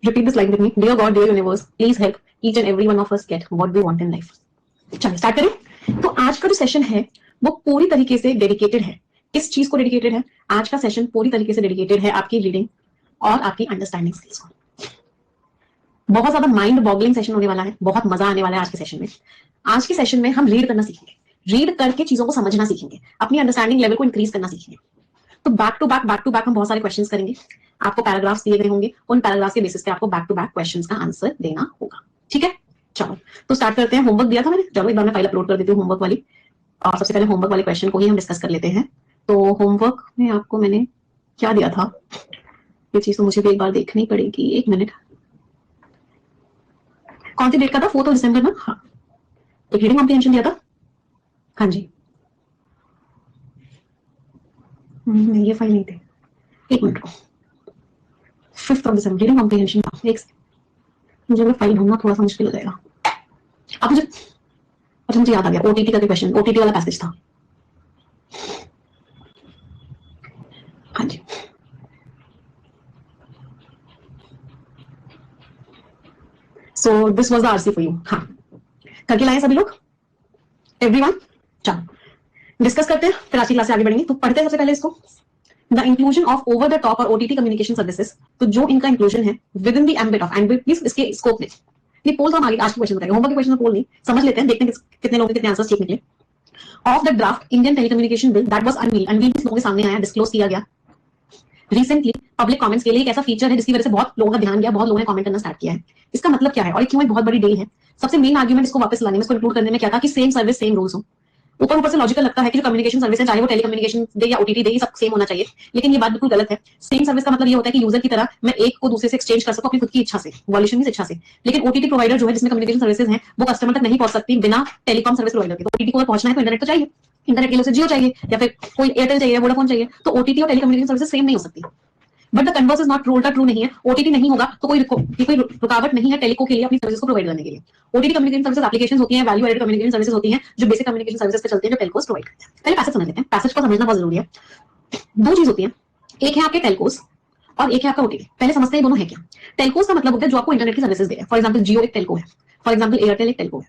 Repeat this line with me. Dear God, dear universe, please help each and every one of us get what we want in life. चलिए start करें। तो आज का जो session है वो पूरी तरीके से डेडिकेटेड है। किस चीज को डेडिकेटेड है? आज का सेशन पूरी तरीके से डेडिकेटेड है आपकी रीडिंग और आपकी अंडरस्टैंडिंग स्किल्स को। बहुत ज्यादा माइंड बॉगलिंग सेशन होने वाला है, बहुत मजा आने वाला है आज के सेशन में। आज के सेशन में हम रीड करना सीखेंगे, रीड करके चीजों को समझना सीखेंगे, अपनी अंडरस्टैंडिंग लेवल को इंक्रीज करना सीखेंगे। तो बैक टू बैक हम बहुत सारे क्वेश्चंस करेंगे। आपको पैराग्राफ्स दिए गए होंगे, उन पैराग्राफ्स के बेसिस पे आपको बैक टू बैक क्वेश्चंस का आंसर देना होगा। ठीक है, चलो तो स्टार्ट करते हैं। होमवर्क दिया था मैंने, चलो एक बार मैं फाइल अपलोड कर देती हूँ होमवर्क वाली। और सबसे पहले होमवर्क वाले क्वेश्चन को ही हम डिस्कस कर लेते हैं। तो होमवर्क में आपको मैंने क्या दिया था, ये चीज तो मुझे भी एक बार देखनी पड़ेगी। एक मिनट, कौन सी डेट का था? 4 दिसंबर में। हाँ, एक रीडिंग कॉम्प्रिहेंशन दिया था। हाँ जी, नहीं ये फाइल नहीं थी, एक मिनट को। 5 दिसंबर रीडिंग कॉम्प्रिहेंशन था। एक मुझे अगर फाइल ढूंढना थोड़ा सा मुश्किल हो जाएगा। आप मुझे, अच्छा मुझे याद आ गया, ओटीटी का क्वेश्चन, ओटीटी वाला पैसेज था। हाँ जी, so this was the RC for you. हाँ, करके लाए सभी लोग, एवरीवन। चलो डिस्कस करते हैं, फिर आज की क्लास से आगे बढ़ेंगे। तो पढ़ते हैं सबसे पहले इसको। The inclusion of over the top और ओटीटी कम्युनिकेशन सर्विसेज। तो जो इनका इंक्लूजन है with in the ambit of, ambit means इसके स्कोप में। ये पोल तो हम आगे आज के क्वेश्चन बताएंगे, होमवर्क के क्वेश्चन में पोल नहीं, समझ लेते हैं, देखते हैं कितने लोगों के कितने आंसर्स ठीक निकले। Of the draft Indian telecommunication bill that was unveil, unveil लोगों के सामने आया, डिस्क्लोज किया गया रिसेंटली पब्लिक कमेंट्स के लिए। एक ऐसा फीचर है जिसकी वजह से बहुत लोगों का ध्यान गया, बहुत लोगों ने कमेंट करना स्टार्ट किया है। इसका मतलब क्या है और क्यों एक बहुत बड़ी डील है? सबसे मेन आर्ग्यूमेंट इसको वापस लाने में, इसको इंक्लूड करने में क्या था कि सेम सर्विस सेम रूल्स हो। ऊपर से लॉजिकल लगता है कि जो कम्युनिकेशन सर्विस है, चाहे वो टेलीकम्युनिकेशन दे या ओटीटी दे, सब सेम होना चाहिए। लेकिन ये बात बिल्कुल गलत है। सेम सर्विस का मतलब ये होता है कि यूजर की तरह मैं एक को दूसरे से एक्सचेंज कर सकूं अपनी खुद की इच्छा से, वॉल्यूशन की इच्छा से। लेकिन ओटीटी प्रोवाइडर जो है, जिसमें कम्युनिकेशन सर्विसेज हैं, वो कस्टमर तक नहीं पहुंच सकती बिना टेलीकॉम सर्विस प्रोवाइडर के। तो ओटीटी को पहुंचना है तो इंटरनेट तो चाहिए, इंटरनेट के लिए उसे जियो चाहिए या फिर कोई एयरटेल चाहिए, वोडाफोन चाहिए। तो ओटीटी और टेलीकम्युनिकेशन सर्विसेज सेम नहीं हो सकती। But the converse is not true, उल्टा ट्रू नहीं है। ओटीटी नहीं होगा तो कोई रुकावट नहीं है टेलीको के लिए अपनी सर्विस को प्रोवाइड करने के लिए। ओटीटी कम्युनिकेशन सर्विसेज एप्लीकेशंस होती हैं, वैल्यू एडेड कम्युनिकेशन सर्विसेज होती हैं, जो बेसिक कम्युनिकेशन सर्विसेज पे चलते हैं, जो टेलकोस प्रोवाइड करते हैं। पहले पैसेज समझ लेते हैं, पैसेज को समझना बहुत जरूरी है। दो चीज होती है, एक है आपके टेलकोस और एक है आपका ओटीटी। पहले समझते हैं दोनों है क्या। टेलकोस का मतलब होता है जो आपको इंटरनेट की सर्विसेज दे रहे हैं। फॉर एग्जाम्पल जियो एक टेलको है, फॉर एग्जाम्पल एयरटेल एक टेलको है,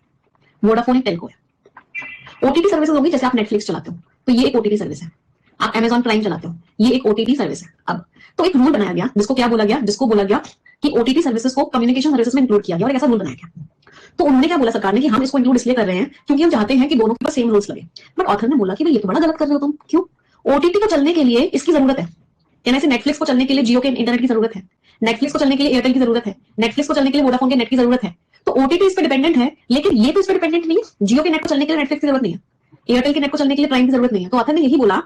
वोडाफोन एक टेलको है। ओटीटी सर्विसेज होगी जैसे आप नेटफ्लिक्स चलाते हो तो ये एक ओटीटी सर्विस है, आप Amazon प्राइम चलाते हो, ये एक ओटीटी सर्विस है। अब तो एक रूल बनाया गया जिसको क्या बोला गया, जिसको बोला गया कि ओटीटी सर्विसेज को कम्युनिकेशन सर्विसेज में इंक्लूड किया गया। और एक ऐसा रूल बनाया गया, तो उन्होंने क्या बोला सरकार ने कि हम इसको इंक्लूड इसलिए कर रहे हैं क्योंकि हम चाहते हैं कि दोनों के ऊपर सेम रूल्स लगे। बट ऑथर ने बोला कि भाई ये तो बड़ा गलत कर रहे हो तुम। क्यों? ओटीटी को चलने के लिए इसकी जरूरत है, यानी ऐसे नेटफ्लिक्स को चलने के लिए जियो के इंटरनेट की जरूरत है, नेटफ्लिक्स को चलने के लिए एयरटेल की जरूरत है, नेटफ्लिक्स को चलने के लिए वोडाफोन के नेट की जरूरत है। तो ओटीटी इस पर डिपेंडेंट है, लेकिन ये तो इस पर डिपेंडेंट नहीं है। जियो के नेट को चलने के लिए नेटफ्लिक्स की जरूरत नहीं है, एयरटेल के नेट को चलने के लिए प्राइम की जरूरत नहीं है। तो ऑथर ने यही बोला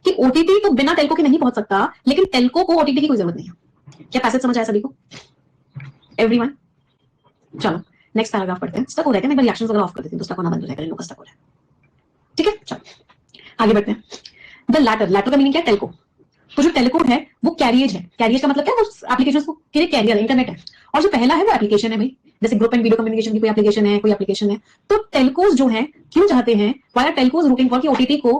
कि ओटीटी तो बिना टेलको के नहीं पहुंच सकता, लेकिन टेलको को ओटीटी की कोई जरूरत नहीं है। क्या पैसेज समझ आया सभी को? एवरीवन, चलो नेक्स्ट पैराग्राफ पढ़ते हैं। स्टक हो रहे थे, मैं रिएक्शंस वगैरह ऑफ कर देती हूँ तो स्टक होना बंद हो जाएगा, इन लोगों का स्टक हो रहा है। ठीक है, चलो आगे बढ़ते हैं। द लैटर, लैटर का मीनिंग क्या है? टेलको। तो जो टेलको है वो कैरियज है। कैरियज का मतलब क्या है? वो एप्लीकेशंस को के लिए कैरियर है, इंटरनेट है। और जो पहला है वो एप्लीकेशन है भाई, जैसे ग्रुप एंड वीडियो कम्युनिकेशन की कोई एप्लीकेशन है, कोई एप्लीकेशन है। तो टेलकोस जो है क्यों चाहते हैं, why are telcos looking for कि ओटीटी को,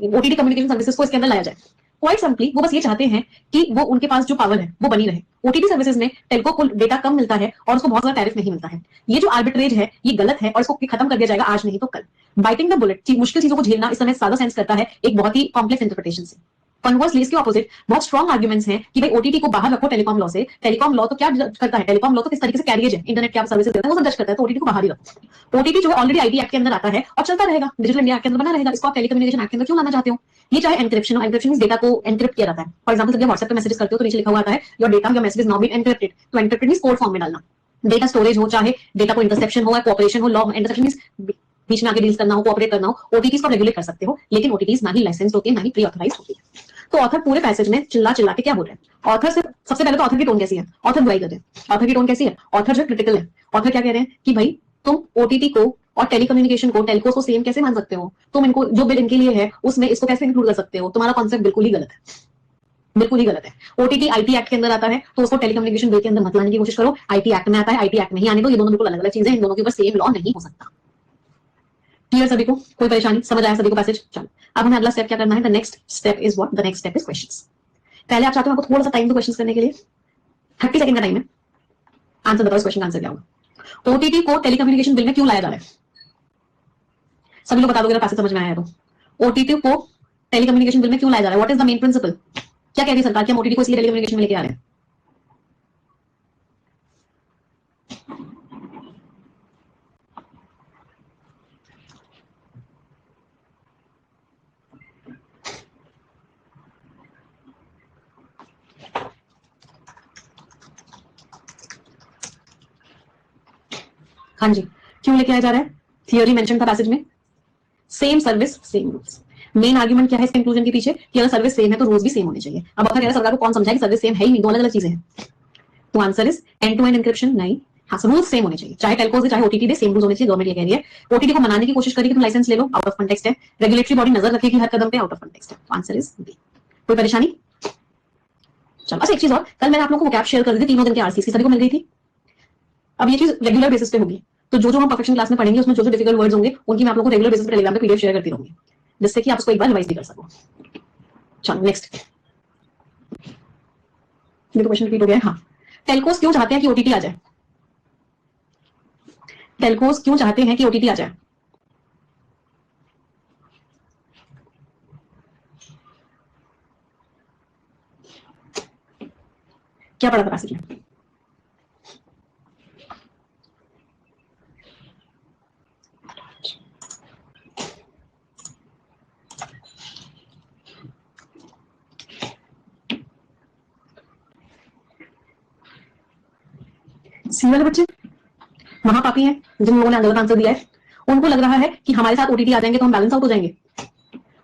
ओटीटी कम्युनिकेशन सर्विसेज को इसके अंदर लाया जाए। क्वाइट सिंपली वो बस ये चाहते हैं कि वो उनके पास जो पावर है वो बनी रहे। ओटीटी सर्विसेज में टेलको को डेटा कम मिलता है और उसको बहुत ज्यादा टैरिफ नहीं मिलता है। ये जो आर्बिट्रेज है ये गलत है और इसको खत्म कर दिया जाएगा आज नहीं तो कल। बाइटिंग द बुलेट, मुश्किल चीजों को झेलना इस समय ज्यादा सेंस करता है एक बहुत ही कॉम्प्लेक्स इंटरप्रिटेशन से। कन्वर्सली इसके ऑपोजिट बहुत स्ट्रॉन्ग आर्गुमेंट्स हैं कि भाई ओटीटी को बाहर रखो टेलीकॉम लॉ से। टेलीकॉम लॉ तो क्या करता है, टेलीकॉम लॉ तो किस तरीके से कैरियज है, इंटरनेट क्या सर्विसेज देता है वो सब जज करता है। तो ओटीटी को बाहर ही रखो। ओटीटी जो है ऑलरेडी आईटी एक्ट के अंदर आता है और चलता रहेगा, डिजिटल इंडिया एक्ट के अंदर बना रहेगा। इसको आप टेलीकम्युनिकेशन एक्ट के अंदर क्यों लाना चाहते हो? ये चाहे एनक्रिप्शन हो, एनक्रिप्शन मींस डेटा को एनक्रिप्ट किया जाता है। फॉर एग्जांपल जब व्हाट्सएप पे मैसेज करते हो तो नीचे लिखा हुआ आता है your data your message is now been encrypted. तो एनक्रिप्टेड मींस कोड फॉर्म में डालना। डेटा स्टोरेज हो, चाहे डेटा को इंटरसेप्शन हो, कोऑपरेशन हो, लॉ इंटरसेप्शन मींस बीच में आगे डील्स करना हो, कोऑपरेट करना हो। ओटीटीज को रेगुलेट कर सकते हो, लेकिन ओटीटीज ना ही लाइसेंस होती है ना ही प्री ऑथराइज्ड होती है। तो ऑथर पूरे पैसेज में चिल्ला चिल्ला के क्या बोल रहे हैं? ऑथर से सबसे पहले तो ऑथर की टोन कैसी है? ऑथर बुराई करते हैं। ऑथर की टोन कैसी है? ऑथर जो क्रिटिकल है। ऑथर क्या कह रहे हैं कि भाई तुम ओटीटी को और टेलीकम्युनिकेशन को, टेलकोस को सेम कैसे मान सकते हो? तुम इनको जो बिल इनके लिए है उसमें इसको कैसे इंक्लूड कर सकते हो? तुम्हारा कॉन्सेप्ट बिल्कुल ही गलत है, बिल्कुल ही गलत है। ओटीटी आईटी एक्ट के अंदर आता है तो उसको टेलीकम्युनिकेशन बिल के अंदर मत लाने की कोशिश करो। आईटी एक्ट में आता है, आईटी एक्ट में ही आने दो। ये दोनों बिल्कुल अलग अलग चीजें, इन दोनों के ऊपर सेम लॉ नहीं हो सकता। क्लियर सभी को? कोई परेशानी? समझ आया सभी को पैसेज? चलो अब हमें अगला स्टेप क्या करना है। The next step is what? The next step is questions. पहले आप चाहते हो आपको थोड़ा सा टाइम दो क्वेश्चंस करने के लिए, 30 सेकंड का टाइम है, आंसर बताओ, इस क्वेश्चन का आंसर क्या होगा? ओटीटी को टेलीकम्युनिकेशन बिल में क्यों लाया जा रहा है? सभी लोग बता दोगे, पैसे समझ में आया तो। ओटीटी को टेलीकम्युनिकेशन बिल में क्यों लाया जा रहा है? What is the main principle? क्या कह रही है सरकार कि हम ओटीटी को इसलिए टेलीकम्युनिकेशन में लेके आ रहे हैं? हाँ जी, क्यों लेके आया जा रहा है? थियोरी मेंशन था पैसेज में, same service same rules. Main argument क्या है इसके इंक्लूजन के पीछे? कि अगर सर्विस सेम है तो रूल्स भी सेम होने चाहिए। अब अगर सरकार को कौन समझाए कि सर्विस सेम है ही नहीं, दो अलग अलग चीजें हैं? तो answer is end to end encryption नहीं, हाँ रूल्स सेम होने चाहिए, चाहे टेलको दे चाहे ओटीटी दे, सेम रूल्स होने चाहिए। गवर्नमेंट ये कह रही है। ओटीटी को मनाने की कोशिश करेगी तुम लाइसेंस ले लो, आउट ऑफ कॉन्टेक्स्ट है। रेगुलेटरी बॉडी नजर रखेगी हर कदम पे, आउट ऑफ कॉन्टेक्स्ट है। Answer is B. कोई परेशानी? चलो, अच्छा एक चीज और, कल मैंने आप लोगों को कैप शेयर कर दी थी, तीनों दिन के आरसीसी सभी को मिल गई थी। अब ये चीज रेगुलर बेसिस पे होगी, तो जो हम परफेक्शन क्लास में पढ़ेंगे उसमें जो डिफिकल्ट वर्ड्स होंगे उनकी मैं आप लोगों को रेगुलर बेसिस पे टेलीग्राम पे पीडीएफ शेयर करती रहूंगी, जिससे कि आप उसको एक बार रिवाइज भी कर सको। चलो नेक्स्ट, देखो क्वेश्चन रिपीट हो गया है। हाँ, टेलकोस क्यों चाहते हैं कि ओटीटी आ जाए? टेलकोस क्यों चाहते हैं कि ओटीटी आ जाए? क्या पढ़ा था पैसेज में? सी वाले बच्चे महापापी हैं, जिन लोगों ने गलत आंसर दिया है। उनको लग रहा है कि हमारे साथ ओटीटी आ जाएंगे तो हम बैलेंस आउट हो जाएंगे।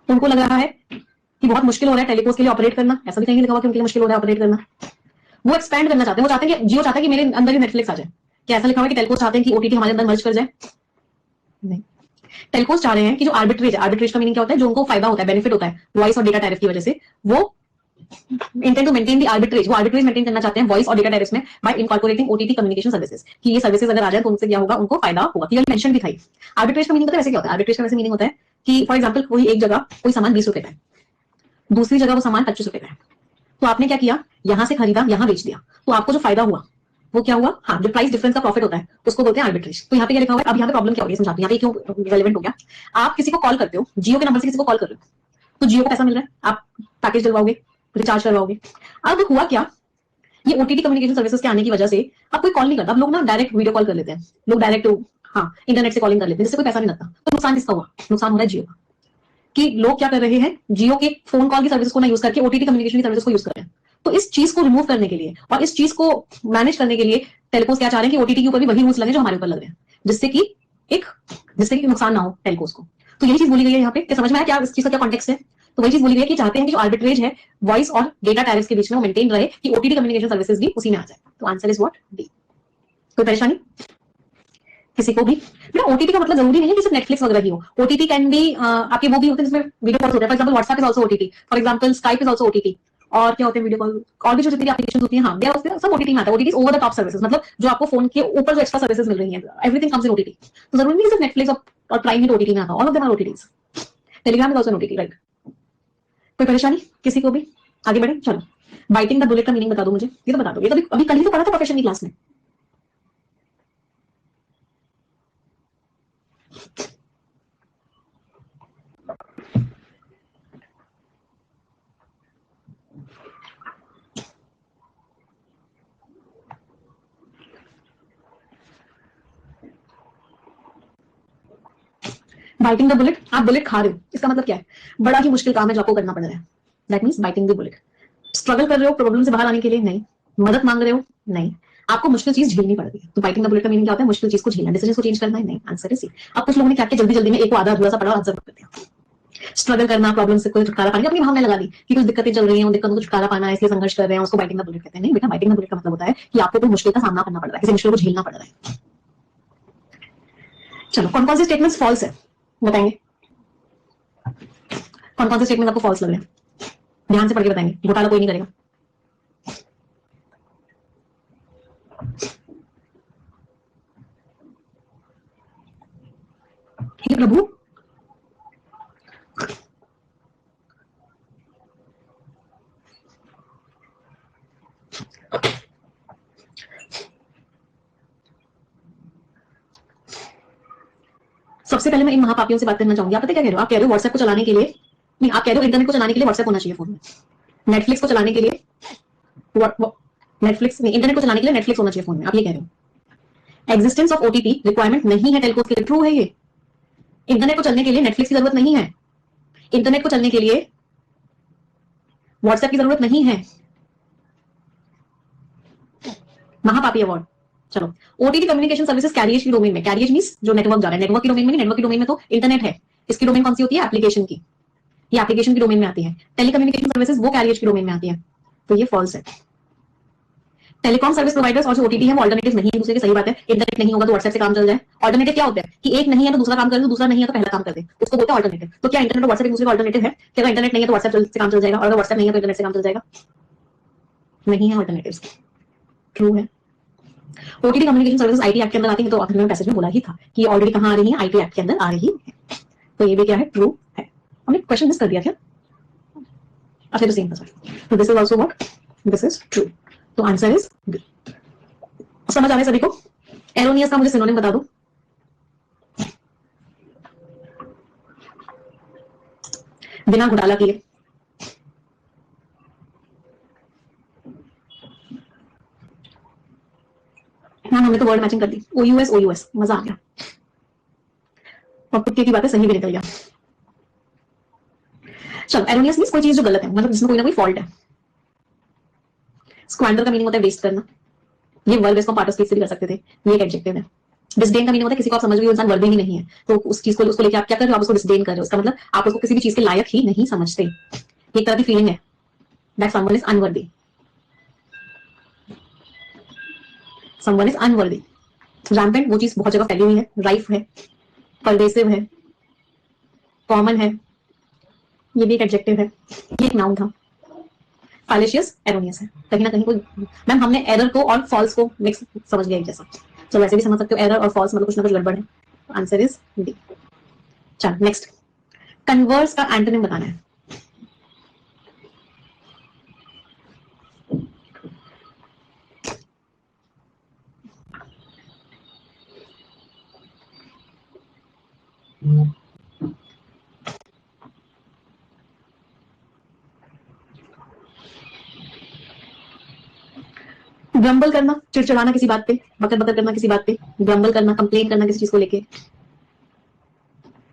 उनको लग रहा है कि बहुत मुश्किल हो रहा है टेलीकोस के लिए ऑपरेट करना, ऐसा भी कहीं लिखा हुआ कि उनके लिए मुश्किल हो रहा है ऑपरेट करना। वो एक्सपेंड करना चाहते हैं, वो चाहते हैं कि जियो चाहता है कि मेरे अंदर ही नेटफ्लिक्स आ जाए। क्या ऐसा लिखा हुआ है कि टेलकोस चाहते हैं कि ओटीटी हमारे अंदर मर्ज कर जाए? नहीं, टेलकोस चाह रहे हैं कि जो आर्बिट्रेज है, आर्बिट्रेज का मीनिंग क्या होता है? जो उनको फायदा होता है, बेनिफिट होता है वॉइस और डेटा टैरिफ की वजह से, वो intend to maintain the arbitrage, वो आर्बिट्रेज मेंटेन करना चाहते हैं वॉइस और डेटा टैरिफ्स में by incorporating OTT communication services, कि ये सर्विसेज अगर आ जाए तो उनसे क्या होगा, उनको फायदा होगा। क्लियरली मेंशन भी था। आर्बिट्रेज का मीनिंग पता है वैसे क्या होता है? आर्बिट्रेज का वैसे मीनिंग होता है कि फॉर एग्जांपल कोई एक जगह कोई सामान 20 रुपए का है, दूसरी जगह वो सामान 25 रुपए का है, तो आपने क्या किया, यहां से खरीदा यहां बेच दिया, तो आपको जो फायदा हुआ वो क्या हुआ? हाँ, जो प्राइस डिफरेंस का प्रॉफिट होता है उसको बोलते हैं आर्बिट्रेज। तो यहाँ पे क्या लिखा हुआ है? अब यहाँ पे प्रॉब्लम क्या हो रही है समझाती हूँ, यहाँ पे क्यों रेलेवेंट हो गया। आप किसी को कॉल करते हो, जियो के नंबर से किसी को कॉल कर रहे हो, तो जियो को पैसा मिल रहा है, आप पैकेज डलवाओगे, रिचार्ज करवाओगे। अब हुआ क्या, ये ओटीटी कम्युनिकेशन सर्विसेज के आने की वजह से अब कोई कॉल नहीं करता, अब लोग ना डायरेक्ट वीडियो कॉल कर लेते हैं, लोग डायरेक्ट हाँ इंटरनेट से कॉलिंग कर लेते हैं, जिससे कोई पैसा नहीं लगता। तो नुकसान किसका हुआ? नुकसान हो रहा है जियो का, कि लोग क्या कर रहे हैं, जियो के फोन कॉल की सर्विस को ना यूज करके ओटीटी कम्युनिकेशन की सर्विस को यूज कर रहे हैं। तो इस चीज को रिमूव करने के लिए और इस चीज को मैनेज करने के लिए टेलकोस क्या चाह रहे हैं कि ओटीटी के ऊपर भी वही रूल्स लगे जो हमारे ऊपर लग रहे हैं, जिससे कि एक जिससे कि नुकसान ना हो टेलकोस को। तो यही चीज बोली गई है यहाँ पे, क्या समझ में आया क्या इस चीज का क्या कॉन्टेक्स्ट है? तो वही चीज बोली गई है कि चाहते हैं कि जो आर्बिट्रेज है वॉइस और डेटा टैरिफ के बीच में वो मेंटेन रहे, कि ओटीटी कम्युनिकेशन सर्विसेज भी उसी में आ जाए। तो आंसर इज व्हाट? डी। कोई परेशानी किसी को भी? बेटा ओटीटी का मतलब जरूरी नहीं है कि सिर्फ नेटफ्लिक्स वगैरह ही हो, ओटीटी कैन बी आपके वो भी होते हैं जिसमें वीडियो कॉल्स होते हैं। For example WhatsApp is also OTT, for example Skype is also OTT. और क्या होते हैं वीडियो कॉल, और भी जो जितनी एप्लीकेशन होती है, हाँ दे आर सब ओटीटी में आता है। OTT over the top services, मतलब जो आपको फोन के ऊपर जो एक्स्ट्रा सर्विसेज मिल रही हैं, एवरीथिंग कम्स इन ओटीटी। तो जरूरी नहीं सिर्फ नेटफ्लिक्स और प्राइम ही ओटीटी में आता है, all of them are OTTs. Telegram is also OTT, right? कोई परेशानी किसी को भी? आगे बढ़े, चलो। बाइटिंग द बुलेट का मीनिंग बता दो मुझे, ये तो बता दो, ये तो अभी कल ही तो पढ़ा था प्रोफेशन की क्लास में। बाइटिंग द बुलेट, आप बुलेट खा रहे हो, इसका मतलब क्या है? बड़ा ही मुश्किल काम है जो आपको करना पड़ रहा है, that means biting the bullet. Struggle कर रहे हो प्रॉब्लम से बाहर आने के लिए? नहीं। मदद मांग रहे हो? नहीं। आपको मुश्किल चीज झेलनी पड़ रही है। तो बाइटिंग द बुलेट का मीनिंग क्या होता है? मुश्किल चीज को झेलना, डिसीजन को चेंज करना है? नहीं, आंसर इज सी। अब कुछ लोगों ने क्या किया, जल्दी जल्दी में एक को आधा अधूरा सा पढ़ा और आंसर करते हैं। स्ट्रगल करना, प्रॉब्लम से कोई छुटकारा पाने, अपनी भावना लगा दी कि कुछ दिक्कतें चल रही हैं, उन दिक्कतों को छुटकारा पाना है, इसलिए संघर्ष कर रहे हैं, उसको बाइटिंग द बुलेट कहते हैं। नहीं बेटा, बाइटिंग द बुलेट का मतलब होता है कि आपको कोई मुश्किल का सामना करना पड़ रहा है, किसी मुश्किल को झेलना पड़ रहा है। चलो, कौन कौन से स्टेटमेंट्स फॉल्स है बताएंगे? कौन कौन से स्टेटमेंट आपको फॉल्स लग रहे हैं? ध्यान से पढ़ के बताएंगे, घोटाला कोई नहीं करेगा। हे प्रभु, सबसे पहले मैं इन महापापियों से बात करना चाहूंगी। आप पता क्या कह रहे हो? आप कह रहे हो व्हाट्सएप को चलाने के लिए, नहीं, आप कह रहे हो इंटरनेट को चलाने के लिए व्हाट्सएप होना चाहिए फोन में, नेटफ्लिक्स को चलाने के लिए नेटफ्लिक्स नहीं, इंटरनेट को चलाने के लिए नेटफ्लिक्स होना चाहिए फोन में, आप ये कह रहे हो। एग्जिस्टेंस ऑफ ओटीटी रिक्वायरमेंट नहीं है टेलीकॉम के लिए, ट्रू है ये। इंटरनेट को चलने के लिए नेटफ्लिक्स की जरूरत नहीं है, इंटरनेट को चलने के लिए व्हाट्सएप की जरूरत नहीं है। महापापी अवार्ड। चलो, ओटीटी कम्युनिकेशन सर्विसेज कैरियज की डोमेन में, कैरियज मींस जो नेटवर्क जा रहा है, नेटवर्क की डोमेन में, नेटवर्क की डोमेन में तो इंटरनेट है, इसकी डोमेन कौन सी होती है? एप्लीकेशन की, ये एप्लीकेशन की डोमेन में आती है। टेलीकम्युनिकेशन सर्विसेज वो कैरियज की डोमेन में आती है, तो ये फॉल्स है। टेलीकॉम सर्विस प्रोवाइडर्स और जो ओटीटी है वो ऑल्टरनेटिव नहीं है दूसरे के, सही बात है। इंटरनेट नहीं होगा तो व्हाट्सएप से काम चल जाए। ऑल्टरनेटिव क्या होता है कि एक नहीं है तो दूसरा काम कर दे, दूसरा नहीं है तो पहला काम कर दे, उसको बोलते हैं ऑल्टरनेटिव। तो क्या इंटरनेट और व्हाट्सएप एक दूसरे का ऑल्टरनेटिव है? क्या इंटरनेट नहीं है तो व्हाट्सएप से काम चल जाएगा, और अगर व्हाट्सएप नहीं है तो इंटरनेट से काम चल जाएगा? नहीं है ऑल्टरनेटिव्स, ट्रू है। OTT communication services IT act के अंदर आती है, तो आखिर में पैसेज में बोला ही था कि ऑलरेडी कहां आ रही है? आईटी एक्ट के अंदर आ रही है, तो ये भी क्या है? ट्रू है। हमने क्वेश्चन मिस कर दिया क्या? अच्छा, तो सेम था सर। तो this is also what? This is true, तो आंसर इज बी। समझ आ रहा है सभी को? एरोनियस का मुझे सिनोनिम बता दो। बिना घोटाला किए। हाँ, हमने तो वर्ड मैचिंग कर दी, ओयूएस ओयूएस, मजा आ गया, और कुत्ते की बातें सही भी निकल गया। चलो, एरोनियस मींस कोई चीज जो गलत है, मतलब जिसमें कोई ना कोई फॉल्ट है। स्क्वैंडर का मीनिंग होता है वेस्ट करना, ये वर्ब इसको पार्ट ऑफ स्पीच से भी कर सकते थे, ये एक एडजेक्टिव है। डिसडेन का मीनिंग होता है किसी को आप समझ रहे हो इंसान वर्दी ही नहीं है, तो उस चीज को उसको लेके आप क्या कर रहे हो? आप उसको डिसडेन कर रहे हो, इसका मतलब आप उसको किसी भी चीज के लायक ही नहीं समझते। एक तरह की फीलिंग है that someone is unworthy, someone is unworthy. Rampant वो चीज बहुत जगह फैली हुई है, राइफ है, परवेसिव है, कॉमन है, ये भी एक एडजेक्टिव है, ये एक नाउन था। फालिशियस एरोनियस है, कहीं ना कहीं कोई, मैम हमने एरर को और फॉल्स को मिक्स समझ लिया एक जैसा, तो वैसे भी समझ सकते हो एरर और फॉल्स मतलब कुछ ना कुछ गड़बड़ है। Answer is D. चलो नेक्स्ट, कन्वर्स का एंटोनिम बताना है। ग्रम्बल करना, चिड़चिड़ाना किसी बात पे, बकर बकर करना किसी बात पे, ग्रम्बल करना, कंप्लेन करना किसी चीज को लेके,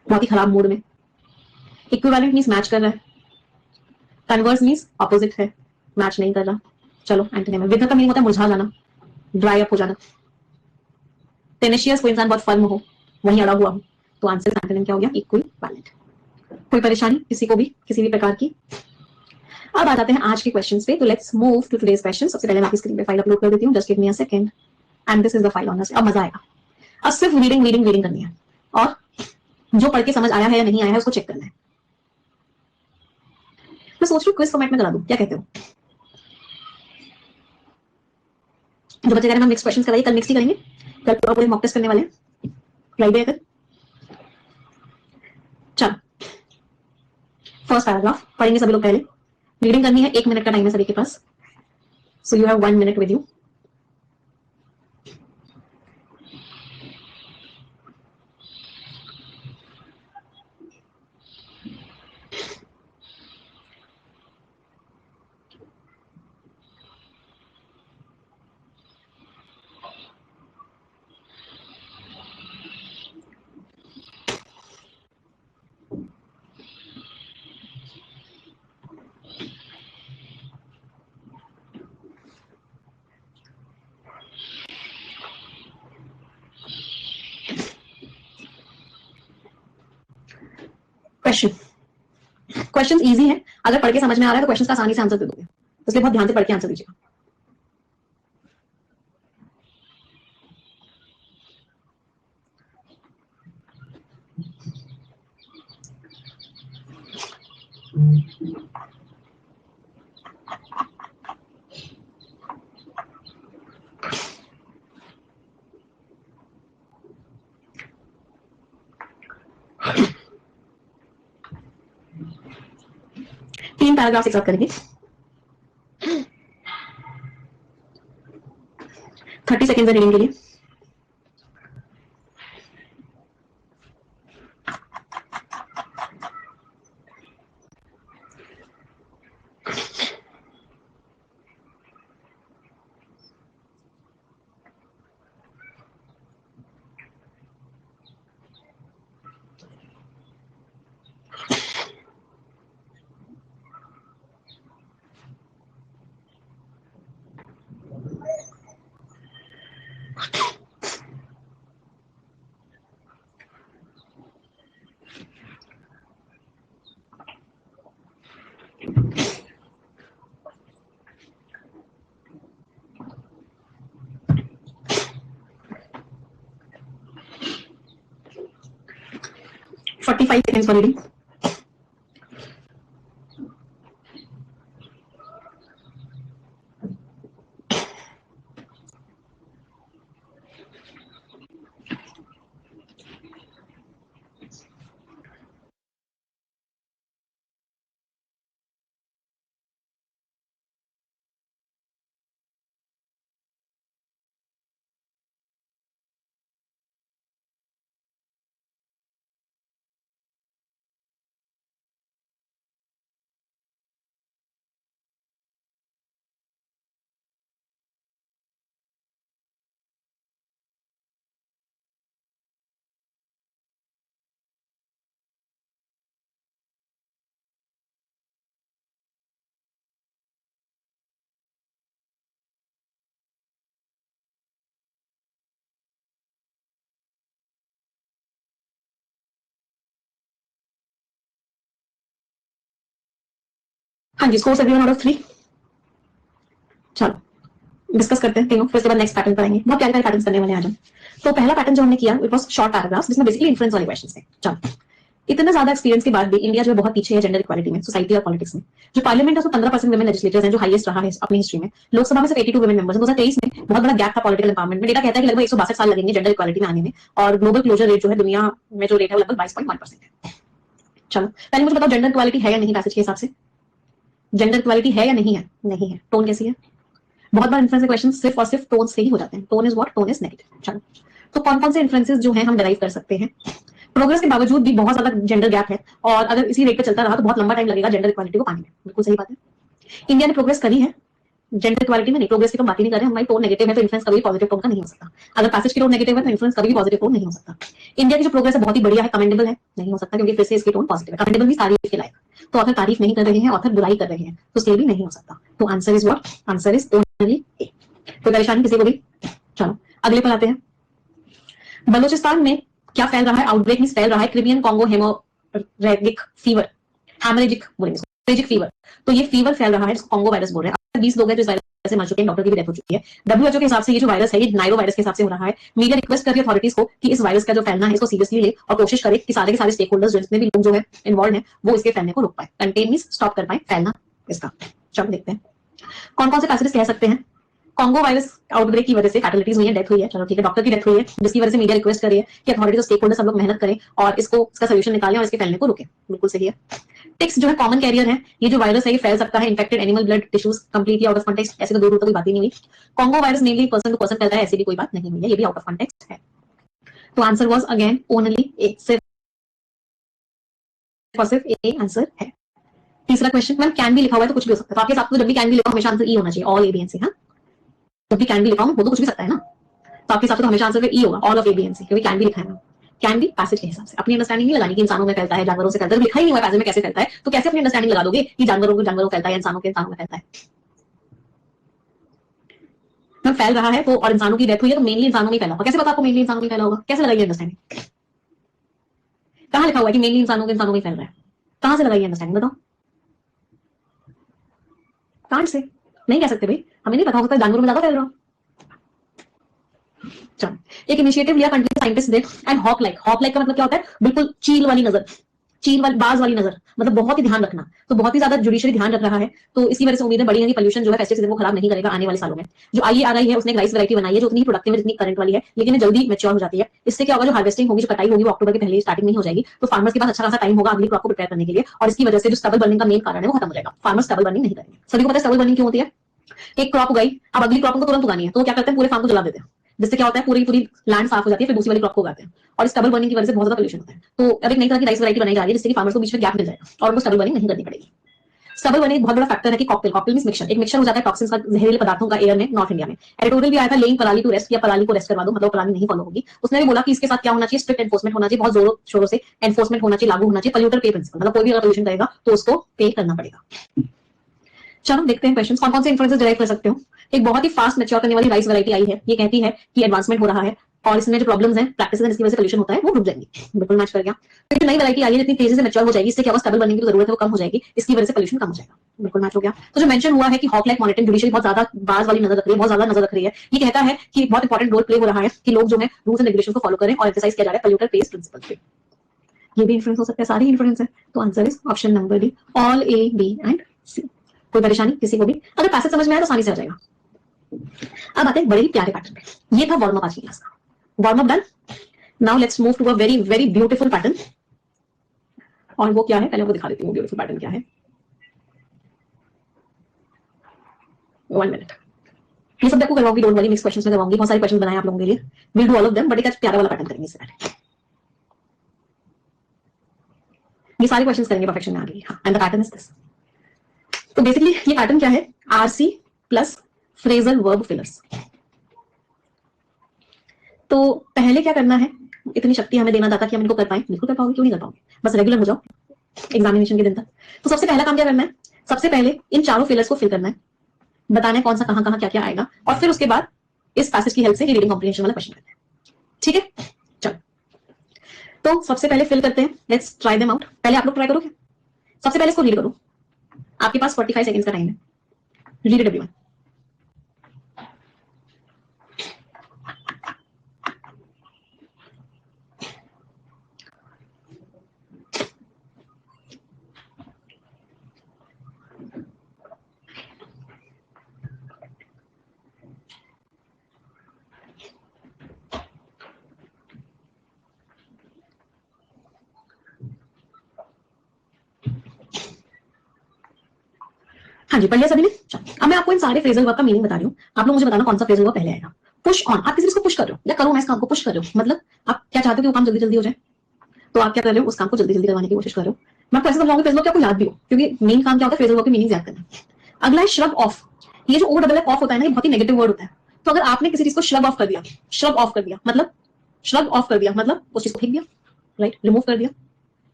बहुत ही खराब मूड में। इक्विवेलेंट मींस मैच कर रहा है, कन्वर्स मींस ऑपोजिट है, मैच नहीं कर रहा। चलो एंटोनिम है। विदर का मीनिंग होता है मुरझा जाना, ड्राई अप हो जाना। टेनेशियस, कोई इंसान बहुत फर्म हो, वहीं अड़ा हुआ हो, तो आंसर एंटोनिम क्या हो गया? इक्विवेलेंट। कोई परेशानी किसी को भी, किसी भी प्रकार की। अब आ जाते हैं आज के क्वेश्चंस पे, तो let's move to today's question. सबसे पहले मैं आपकी स्क्रीन पे फाइल अपलोड कर देती हूँ, just give me a second, and this is the file on us. अब मजा आएगा, अब सिर्फ रीडिंग रीडिंग रीडिंग करनी है, और जो पढ़ के समझ आया है या नहीं आया है उसको चेक करना है। मैं सोच रही हूँ क्विज फॉर्मेट में करा दूं, क्या कहते हो? जो बच्चे कह रहे हैं हम मिक्स क्वेश्चंस कराइए, कल मिक्स ही करेंगे, कल पूरा पूरे मॉक टेस्ट करने वाले हैं, फ्राइडे है कल। चलो, फर्स्ट पैराग्राफ पढ़ेंगे सभी लोग पहले, रीडिंग करनी है, 1 मिनट का टाइम है सभी के पास, so you have 1 minute with you. Question, question easy है, अगर पढ़ के समझ में आ रहा है तो क्वेश्चन का आसानी से आंसर दे दोगे, इसलिए बहुत ध्यान से पढ़ के आंसर दीजिएगा। तीन पैराग्राफ एक साथ करेंगे, 30 सेकेंड रीडिंग के लिए। 45 seconds for reading. हाँ जी, स्कोर्स एवरीवन आउट ऑफ 3. चलो डिस्कस करते हैं तीनों, फिर उसके बाद नेक्स्ट पैटर्न पर आएंगे. बहुत प्यारे प्यारे पैटर्न करने वाले हैं आज हम. तो पहला पैटर्न जो हमने किया इट वाज शॉर्ट पैराग्राफ्स जिसमें बेसिकली इन्फ्लुएंस वाले क्वेश्चंस थे. चलो, इतना ज्यादा एक्सपीरियंस के बाद भी इंडिया जो है बहुत पीछे है जेंडर इक्वालिटी में, सोसाइटी और पॉलिटिक्स में. जो पार्लियामेंट है उसमें 15% वुमेन लेजिस्लेटर्स हैं, जो हाईएस्ट रहा है अपनी हिस्ट्री में. लोकसभा में सिर्फ 82 वुमेन मेंबर्स हैं. 2023 में बहुत बड़ा गैप था पॉलिटिकल एम्पावरमेंट में. डेटा कहता है कि लगभग 162 साल लगेंगे जेंडर इक्वालिटी में आने में, और ग्लोबल क्लोजर रेट जो है दुनिया में जो रेट है वो लगभग 22.1% है. चलो पहले मुझे बताओ जेंडर इक्वालिटी है या नहीं पैसेज के हिसाब से. जेंडर इक्वालिटी है या नहीं है? नहीं है. टोन कैसी है? बहुत बार इन्फ्लुएंस के क्वेश्चन सिर्फ और सिर्फ टोन से ही हो जाते हैं. Tone is what? Tone is negative. चलो, तो कौन कौन से इन्फ्लुएंसेस जो हैं हम डिराइव कर सकते हैं. प्रोग्रेस के बावजूद भी बहुत ज्यादा जेंडर गैप है, और अगर इसी रेट पे चलता रहा तो बहुत लंबा टाइम लगेगा जेंडर इक्वालिटी को पाने में. बिल्कुल सही बात है. इंडिया ने प्रोग्रेस करी है जेंडर इक्वालिटी में, नहीं प्रोग्रेस की तो बात ही नहीं कर रहे. हमारी टोन नेगेटिव है तो इन्फ्लुएंस कभी पॉजिटिव टोन का नहीं हो सकता. अगर पैसेज की टोन नेगेटिव है तो इन्फ्लुएंस कभी पॉजिटिव टोन नहीं हो सकता. इंडिया की जो प्रोग्रेस है बहुत ही बढ़िया है, कमेंडेबल है. नहीं हो सकता क्योंकि फिर से इसकी टोन पॉजिटिव है. कमेंडेबल भी तारीफ के लायक. तो ऑथर तारीफ नहीं कर रहे हैं, ऑथर बुराई कर रहे हैं, तो स्टिल भी नहीं हो सकता. तो answer is what? Answer is only A. तो परेशानी किसी को भी. चलो अगले पर आते हैं. बलूचिस्तान में क्या फैल रहा है? आउटब्रेक में फैल रहा है Crimean Congo haemorrhagic fever. Haemorrhagic बोलेंगे, फीवर. तो ये फीवर फैल रहा है, कॉन्गो वायरस बोल रहे हैं. 20 लोग हैं जो इस वायरस से मर चुके हैं. डॉक्टर की भी डेथ हो चुकी है. डब्ल्यूएचओ के हिसाब से ये जो वायरस है ये नाइरो वायरस के हिसाब से हो रहा है. मीडिया रिक्वेस्ट कर रही है अथॉरिटीज को कि इस वायरस का जो फैलना है इसको सीरियसली ले और कोशिश करे कि सारे के सारे स्टेक होल्डर्स जितने भी लोग जो है इन्वॉल्व है वो इसके फैलने को रोक पाए. कंटेन मींस स्टॉप कर पाए फैलना इसका. चलो देखते हैं कौन कौन से पैसेज कह सकते हैं. कॉन्गो वायरस आउटब्रेक की वजह से फैटलिटीज हुई है, डेथ हुई है. चलो ठीक है, डॉक्टर की डेथ हुई है जिसकी वजह से मीडिया रिक्वेस्ट कर रही है कि अथॉरिटीज और स्टेक होल्डर्स सब लोग मेहनत करें और इसका सोल्यूशन निकालें और इसके फैलने को रोकें. बिल्कुल सही है. टिक्स जो है कॉमन कैरियर है. ये जो वायरस है ये फैल सकता है infected animal blood tissues. Completely out of context. ऐसे तो दूर दूर तक कोई बात ही नहीं हुई. Congo virus mainly person to person फैलता है, ऐसी भी कोई बात नहीं हुई है. ये भी आउट ऑफ कॉन्टेक्स्ट है. तो आंसर वाज अगेन ओनली ए. सिर्फ ए आंसर है. तीसरा क्वेश्चन, मैम कैन भी लिखा हुआ है तो कुछ भी हो सकता है. तो आपके साथ तो जब भी कैन भी लिखा हमेशा आंसर ई होना चाहिए. All A B and C. हाँ, जब भी कैन भी लिखा हूं वो तो कुछ भी सकता है ना. तो आपके हिसाब से तो हमेशा आंसर ई होगा. All of A B and C, क्योंकि कैन भी लिखा है ना. कैन भी पैसेज के हिसाब से अपनी अंडरस्टैंडिंग नहीं लगानी कि इंसानों में फैलता है जानवरों से फैलता है. लिखा ही नहीं हुआ पैसेज में कैसे फैलता है, तो कैसे अपनी अंडरस्टैंडिंग लगा दोगे कि जानवरों को जानवरों फैलता है, इंसानों के इंसानों में फैलता है. जब फैल रहा है तो और इंसानों की डेथ हुई है तो मेनली इंसानों में फैला होगा. कैसे पता आपको मेनली इंसानों में फैला होगा? कैसे लगाइए अंडरस्टैंडिंग? कहां लिखा हुआ है कि मेनली इंसानों के इंसानों में फैल रहा है? कहां से लगाइए अंडरस्टैंडिंग बताओ. कांट से नहीं कह सकते भाई, हमें नहीं पता हो सकता जानवरों में ज्यादा फैल रहा हो. चलो, एक इनिशिएटिव लिया कंट्री के साइंटिस्ट ने and hawk like. Hawk like का मतलब क्या होता है? बिल्कुल चील वाली नजर, चील वाली बाज वाली नजर, मतलब बहुत ही ध्यान रखना. तो बहुत ही ज्यादा जुडिशियरी ध्यान रख रहा है. तो इसी वजह से उम्मीदें बड़ी हैं कि पोल्यूशन जो है फेस्टिव सीजन को खराब नहीं करेगा आने वाले सालों में. जो IERI है उसने एक राइस वैरायटी बनाई है जो उतनी प्रोडक्टिव जितनी करंट वाली है, लेकिन ये जल्दी मैच्योर हो जाती है. इससे क्या होगा, जो हार्वेस्टिंग होगी, जो कटाई होगी वो अक्टूबर के पहले स्टार्टिंग में हो जाएगी. तो फार्मर्स के पास अच्छा खासा टाइम होगा अगली क्रॉप को प्रिपेयर करने के लिए. और इसकी वजह से जो स्टबल बर्निंग का मेन कारण है वो खत्म हो जाएगा. फार्मर्स स्टबल बर्निंग नहीं करेंगे. सभी को पता है स्टबल बर्निंग क्यों होती है. एक क्रॉप उगाई, अब अगली क्रॉप को तुरंत उगानी है, तो क्या करते हैं, पूरे फार्म को जला देते हैं. जिससे क्या होता है, पूरी पूरी लैंड साफ हो जाती है, फिर दूसरी वाली क्रॉप को उगाते हैं. और इस स्टबल बर्निंग की वजह से बहुत ज्यादा पोल्यूशन होता है. तो अब एक नई तरह की राइस वैरायटी बनाई जा रही है जिससे कि फार्मर्स को बीच में गैप मिल जाएगा और उनको स्टबल बर्निंग नहीं करनी पड़ेगी. स्टबल बर्निंग एक बहुत बड़ा फैक्टर है कि कॉकटेल मींस मिक्सचर. एक मिक्सचर हो जाता है टॉक्सिन्स का, जहरीले पदार्थों का एयर में नॉर्थ इंडिया में. एडिटोरियल भी आया था लेइंग पराली टू रेस्ट, या पराली को रेस्ट करवा दो, मतलब पराली नहीं फॉलो होगी. उसने भी बोला कि इसके साथ क्या होना चाहिए, स्ट्रिक्ट एनफोर्समेंट होना चाहिए, बहुत जोरों शोरों से एनफोर्समेंट होना चाहिए, लागू होना चाहिए. पोल्यूटर पे प्रिंसिपल, मतलब कोई भी अगर पोल्यूशन करेगा तो उसको पे करना पड़ेगा. चलो देखते हैं क्वेश्चंस. कौन कौन से इन्फ्लुएंसेस डिराइव कर सकते हो. एक बहुत ही फास्ट मैच्योर करने वाली राइस वैरायटी आई है. ये कहती है कि एडवांसमेंट हो रहा है और इसमें जो प्रॉब्लम्स हैं, प्रैक्टिसेस हैं, जिसकी वजह से पोल्यूशन होता है वो रुक जाएंगी. बिल्कुल मैच कर गया. तो नई वैरायटी आई है जितनी तेजी से मैच्योर हो जाएगी, इससे क्या होगा, स्टेबल बनने की जरूरत है वो कम हो जाएगी, इसकी वजह से पोल्यूशन कम हो जाएगा. बिल्कुल मैच हो गया. तो जो मेंशन हुआ है कि हॉक लाइक मॉनिटरिंग, जुडिशरी बहुत ज्यादा बाज वाली नजर रख रही है, बहुत ज्यादा नजर रख रही है. ये कहता है कि बहुत इंपॉर्टेंट रोल प्ले हो रहा है कि लोग जो है रूल्स एंड रेगुलेशन को फॉलो करें और एक्सरसाइज किया जा रहा है पोल्यूटर पेज प्रिंसिपल पे. ये भी इन्फ्लुएंस हो सकता है, सारी इन्फ्लुएंस है। तो answer is option number D, all A B and C. कोई परेशानी किसी को भी? अगर पैसेज समझ में आया तो आसानी से आ जाएगा। अब आते हैं बड़े ही प्यारे पैटर्न पे। ये था वार्म अप आज की क्लास का। Warm up done. Now let's move to a very very beautiful pattern. और वो क्या है, पहले वो दिखा देती हूँ ब्यूटीफुल पैटर्न क्या है। 1 मिनट। ये सब देखो करवाऊंगी, डोंट वरी, नेक्स्ट क्वेश्चंस में करवाऊंगी। बहुत सारे क्वेश्चन बनाए आप लोगों के लिए, will do all of them, but एक आज प्यारा वाला पैटर्न करेंगे इससे पहले। ये सारे क्वेश्चंस करेंगे परफेक्शन में आगे। हाँ, and the pattern is this. तो बेसिकली ये पैटर्न क्या है, RC plus phrasal verb fillers. तो पहले क्या करना है, इतनी शक्ति हमें देना दाता कि हम इनको कर पाए, बिल्कुल कर पाओगे, क्यों नहीं कर पाओगे, बस रेगुलर हो जाओ एग्जामिनेशन के दिन तक। तो सबसे पहला काम क्या करना है, सबसे पहले इन चारों फिलर्स को फिल करना है, बताना है कौन सा कहां कहां क्या क्या आएगा, और फिर उसके बाद इस पैसेज की हेल्प से रीडिंग कॉम्प्रिहेंशन वाला क्वेश्चन करना है। ठीक है, चलो तो सबसे पहले फिल करते हैं, लेट्स ट्राई देम आउट। पहले आप लोग ट्राई करो क्या? सबसे पहले इसको रीड करो, आपके पास 45 सेकंड्स का टाइम है। Read it everyone. हाँ जी, पढ़ लिया सभी ने? अब मैं आपको इन सारे फ्रेजल वर्ब का मीनिंग बता रही हूँ, आप लोग मुझे बताना कौन सा फ्रेजल वर्ब पहले आएगा। पुश ऑन, आप किसी चीज को पुश कर रहे हो, या करो मैं इस काम को पुश कर रहे हो, मतलब आप क्या चाहते हो कि वो काम जल्दी जल्दी हो जाए, तो आप क्या कर रहे हो, उस काम को जल्दी जल्दी करवाने की कोशिश कर रहे हो। मैं आपको ऐसे समझाऊंगी फ्रेजल वर्ब आपको याद भी हो, क्योंकि मेन काम क्या होता है फ्रेजल वर्ब की मीनिंग याद करना। अगला है श्रग ऑफ। ये जो ओ डबल एफ ऑफ होता है ना, ये बहुत ही नेगेटिव वर्ड होता है। तो अगर आपने किसी चीज को श्रग ऑफ कर दिया, श्रग ऑफ कर दिया मतलब, श्रग ऑफ कर दिया मतलब उस चीज को फेंक दिया, राइट, रिमूव कर दिया,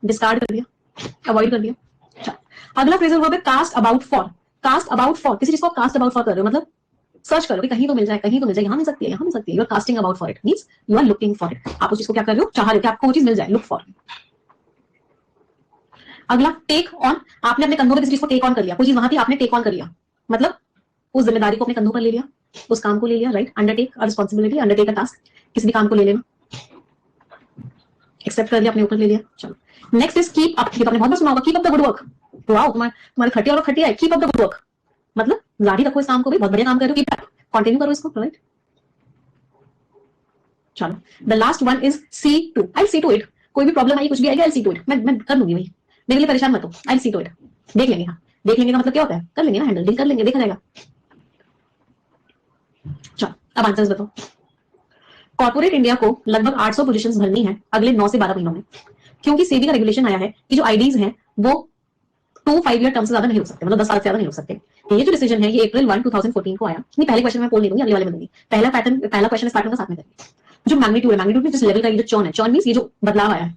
डिस्कार्ड कर दिया, अवॉइड कर दिया। अगला फ्रेजल वर्ब है cast about for. Cast about for, किसी चीज को कास्ट अबाउट फॉर कर रहे हो, मतलब सर्च करो कि कहीं तो मिल जाए, कहीं तो मिल जाए, यहाँ मिल सकती है, यहाँ मिल सकती है। You are casting about for it, means you are looking for it. आप उस चीज को क्या कर रहे हो, चाह रहे हो कि आपको वो चीज मिल जाए, लुक फॉर। अगला टेक ऑन, आपने अपने कंधों पे किसी चीज को टेक ऑन कर लिया, कोई चीज वहां थी आपने टेक ऑन कर लिया, मतलब उस जिम्मेदारी को अपने कंधों पर ले लिया, उस काम को ले लिया, right. Undertake a responsibility, undertake a task, किसी भी काम को ले लेना, एक्सेप्ट कर लिया, अपने ऊपर ले लिया। चलो नेक्स्ट इज कीप अप। ये तो आपने बहुत बार सुना होगा, keep up the good work. Wow, तुम्हारे खटिया और खटिया है, keep up the good work, मतलब जारी रखो इस काम को भी, बहुत बढ़िया काम कर रहे हो, कीप अप, कंटिन्यू करो इसको, राइट। चलो the last one is see to, I see to it. कोई भी प्रॉब्लम आई, कुछ भी आएगा, आई सी टू इट, मैं कर लूंगी भाई, मेरे लिए परेशान मत हो, आई सी टू इट, देख लेंगे। हाँ, देख लेंगे का मतलब क्या होता है, कर लेंगे ना, हैंडल डील कर लेंगे, देखा जाएगा। चलो अब आंसर्स बताओ। कॉर्पोरेट इंडिया को लगभग 800 पोजीशंस भरनी है अगले 9 से 12 महीनों में, क्योंकि सेबी का रेगुलेशन आया है कि जो आईडीज हैं वो 2-5 ईयर टर्म से ज्यादा नहीं हो सकते, मतलब 10 साल से ज्यादा नहीं हो सकते। ये जो डिसीजन है ये अप्रैल 1 2014 को आया। नहीं, पहले क्वेश्चन में पोल नहीं दूंगी, अगले वाले में दूंगी। पहला पैटर्न, पहला क्वेश्चन इस पैटर्न का साथ में करेंगे। जो मैग्नीट्यूड है, मैग्नीट्यूड में जिस लेवल का ये जो चर्न है, चर्न मींस ये जो बदलाव आया है,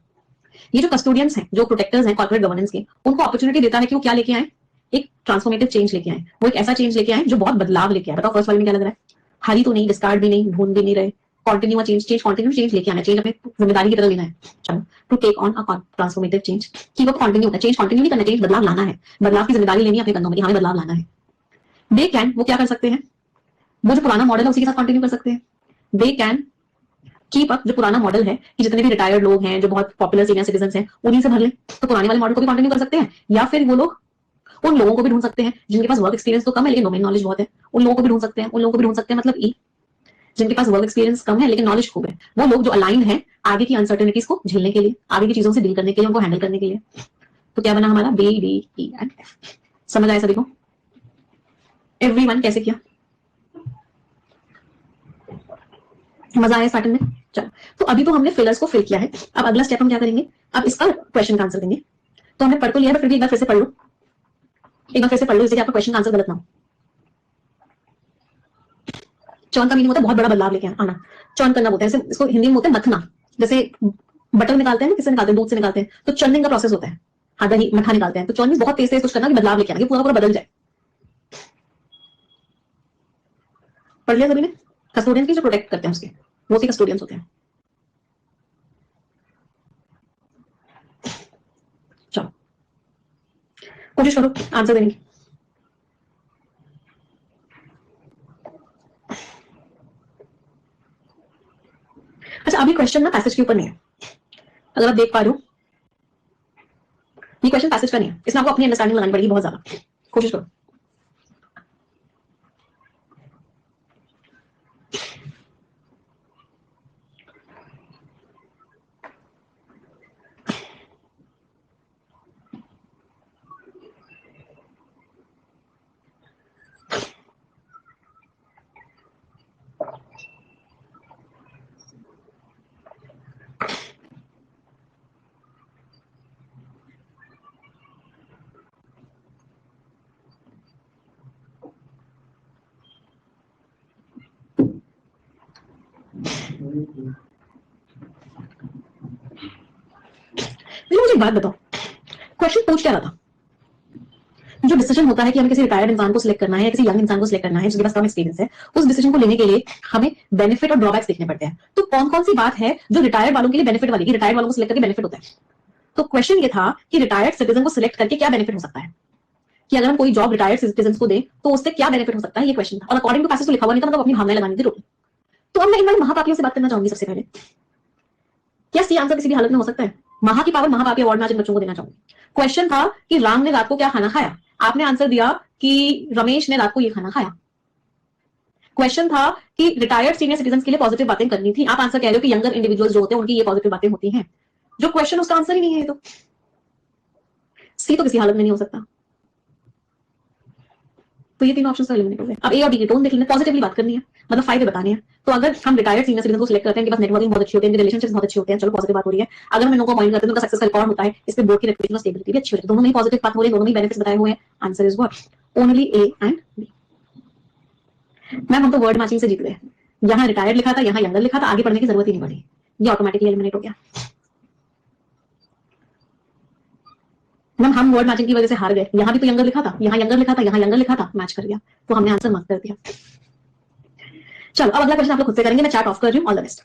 ये जो कस्टोडियंस हैं, जो प्रोटेक्टर्स हैं कॉर्पोरेट गवर्नेंस के, उनको अपॉर्चुनिटी देता है कि वो क्या लेके आए, एक ट्रांसफॉर्मेटिव चेंज लेके आए। वो एक ऐसा चेंज लेके आए जो बहुत बदलाव लेके आए। बताओ फर्स्ट वाले में क्या लग रहा है, हारी तो नहीं, डिस्कार्ड भी नहीं, भून भी नहीं रहे, continue change, change continue change लेके आना, चेंज अपने जिम्मेदारी की तरह लेना है। चलो, to take on a transformative change, की वो कंटिन्यू होता है, चेंज कंटिन्यू नहीं करना, चेंज बदलाव लाना है, बदलाव की जिम्मेदारी लेनी है अपने कंधों में, हमें बदलाव लाना है। दे कैन, वो क्या कर सकते हैं, वो जो पुराना मॉडल है उसी के साथ कंटिन्यू कर सकते हैं। दे कैन कीप अप, जो पुराना मॉडल है कि जितने भी रिटायर्ड लोग हैं, जो बहुत पॉपुलर सीनियर सिटीजन हैं, उन्हीं से भर लें, तो पुराने वाले मॉडल को भी कंटिन्यू कर सकते हैं। या फिर वो लोग उन लोगों को भी ढूंढ सकते हैं जिनके पास वर्क एक्सपीरियंस तो कम है लेकिन डोमेन नॉलेज बहुत है, उन लोगों को भी ढूंढ सकते हैं, उन लोगों को भी ढूंढ सकते हैं, मतलब ई, जिनके पास वर्क एक्सपीरियंस कम है लेकिन नॉलेज खूब है, वो लोग जो अलाइंड है आगे की अनसर्टेनिटीज को झेलने के लिए, आगे की चीजों से डील करने के लिए, उनको हैंडल करने के लिए। तो क्या बना हमारा, B D E and F. समझ आया सभी को? एवरीवन कैसे किया, मजा आया इस पैटर्न में? चलो, तो अभी तो हमने फिलर्स को फिल किया है, अब अगला स्टेप हम क्या करेंगे, अब इसका क्वेश्चन का आंसर देंगे। तो हमने पढ़ तो लिया है, फिर भी एक बार फिर से पढ़ लो, एक बार फिर से पढ़ लो, जिससे कि आपका क्वेश्चन का आंसर गलत ना हो। चर्न का मीनिंग होता है बहुत बड़ा बदलाव लेके आना। चर्न करना बोलते हैं, इसको हिंदी में बोलते हैं मथना। जैसे बटर निकालते हैं, किससे निकालते हैं, दूध से निकालते हैं, तो चर्निंग का प्रोसेस होता है। हाँ, दही मठा निकालते हैं, तो चर्न बहुत तेज तेज कुछ करना कि बदलाव लेके आना, कि पूरा पूरा बदल जाए। पढ़ लिया सभी ने? कस्टोडियंस की जो प्रोटेक्ट करते हैं उसके, वो उसके कस्टोडियंस होते हैं। चलो कोशिश करो आंसर देने की। अच्छा, अभी क्वेश्चन ना पैसेज के ऊपर नहीं है, अगर आप देख पा रहे हो ये क्वेश्चन पैसेज का नहीं है, इसमें आपको अपनी अंडरस्टैंडिंग लगानी पड़ेगी बहुत ज्यादा, कोशिश करो। मुझे एक बात बताओ, क्वेश्चन पूछ क्या रहा था? जो डिसीजन होता है कि हमें किसी रिटायर्ड इंसान को सिलेक्ट करना है या किसी यंग इंसान को सिलेक्ट करना है जिसके पास कम एक्सपीरियंस है, उस डिसीजन को लेने के लिए हमें बेनिफिट और ड्रॉबैक्स देखने पड़ते हैं। तो कौन कौन सी बात है जो रिटायर्ड वालों के लिए बेनिफिट वाली, रिटायर्ड वालों को सिलेक्ट करके बेनिफिट होता है? तो क्वेश्चन ये था कि रिटायर्ड सिटीजन को सिलेक्ट करके क्या बेनिफिट हो सकता है, कि अगर हम कोई जॉब रिटायर्ड सिटीजन को दें तो उससे क्या बेनिफिट हो सकता है, ये क्वेश्चन था। और अकॉर्डिंग टू पैसेज तो लिखा हुआ नहीं था, मतलब अपनी भावनाएं लगानी थी टोटल। तो अब मैं इन वाले महापापियों से बात करना चाहूंगी सबसे पहले। क्या सी आंसर किसी भी हालत में हो सकता है? महा की पावर महापापी अवार्ड में आज इन बच्चों को देना चाहूंगी। क्वेश्चन था कि राम ने रात को क्या खाना खाया, आपने आंसर दिया कि रमेश ने रात को ये खाना खाया। क्वेश्चन था कि रिटायर्ड सीनियर सिटीजन के लिए पॉजिटिव बातें करनी थी, आप आंसर कह रहे हो कि यंगर इंडिविजुअल्स जो होते हैं उनकी ये पॉजिटिव बातें होती हैं। जो क्वेश्चन उसका आंसर ही नहीं है, तो सी तो किसी हालत में नहीं हो सकता। तो ये तीन ऑप्शन तो एलिमिनेट हो गए। अब ए और डी की टोन देख लेना, पॉजिटिवली बात करनी है, मतलब फायदे बताने हैं। तो अगर हम रिटायर्ड सीनियर सिटीजन को सिलेक्ट करते हैं, इनके पास नेटवर्किंग बहुत अच्छी होती है, इनके रिलेशनशिप्स बहुत अच्छे होते हैं, चलो पॉजिटिव बात हो रही है। अगर हम इनको अपॉइंट करते हैं तो उनका सक्सेस का रिकॉर्ड होता है, इस पे बोर्ड की रेपुटेशन और स्टेबिलिटी भी अच्छी होती है। दोनों में पॉजिटिव बात हो रही है, दोनों में बेनिफिट्स बताए हुए हैं। Answer is what? Only A and B. Ma'am हम तो वर्ड मैचिंग से जीत गए, यहाँ रिटायर्ड लिखा था, यहाँ यंगर लिखा था, आगे पढ़ने की जरूरत ही नहीं पड़ी, ये ऑटोमेटिकली एलिमिनेट हो गया। मैम हम वर्ड मैचिंग की वजह से हार गए, यहाँ भी तो यंगर लिखा था, यहाँ यंगर लिखा था, यहाँ यंगर लिखा था, मैच कर गया, तो हमने आंसर मार्क कर दिया। चलो अब अगला क्वेश्चन आप लोग खुद से करेंगे, मैं चैट ऑफ कर रही हूँ। All the best.